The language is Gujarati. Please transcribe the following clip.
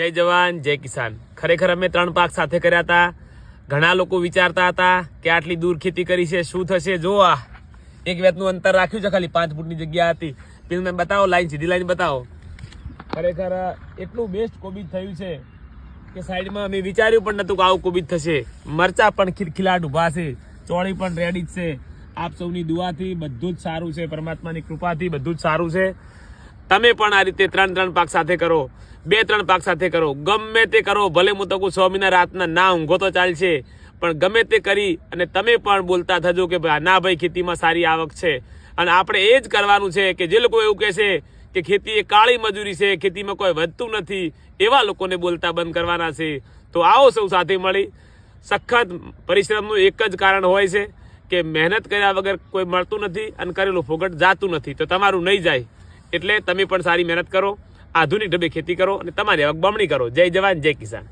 जय जवान जय किसान। खरेखर अमे 3 पाक साथे कर्या था। घणा लोको विचारता हता के आटली दूर खेती करी छे शुं थशे। जो आ एक वेतनु अंतर राख्युं छे, खाली 5 फूटनी जग्या हती। पेलने बताओ, लाइन सीधी लाइन बताओ। खरेखर एटલું बेस्ट कोबीज थयुं छे के साइडमां अमे विचार्युं पण नहोતું કે આવું કોબીજ થશે। મરચા પણ ખિલખિલાટ ઉભા છે, ચોળી પણ રેડી જ છે। આપ સૌની દુઆથી બધું જ સારું છે, પરમાત્માની કૃપાથી બધું જ સારું છે। તમે પણ આ રીતે 3 પાક સાથે કરો, 2-3 પાક સાથે કરો, ગમે તે કરો। ભલે હું તો કહું 100 મહિના રાતના ના ઊંઘો તો ચાલશે, પણ ગમે તે કરી અને તમે પણ બોલતા થજો કે ના ભાઈ ખેતીમાં સારી આવક છે। અને આપણે એ જ કરવાનું છે કે જે લોકો એવું કહેશે કે ખેતી એ કાળી મજૂરી છે, ખેતીમાં કોઈ વધતું નથી, એવા લોકોને બોલતા બંધ કરવાના છે। તો આવો સૌ સાથે મળી। સખત પરિશ્રમનું એક જ કારણ હોય છે કે મહેનત કર્યા વગર કોઈ મળતું નથી અને કરેલું ફોગટ જાતું નથી। તો તમારું નહીં જાય એટલે તમે પણ સારી મહેનત કરો, આધુનિક ઢબે ખેતી કરો અને તમારી આવક બમણી કરો। જય જવાન જય કિસાન।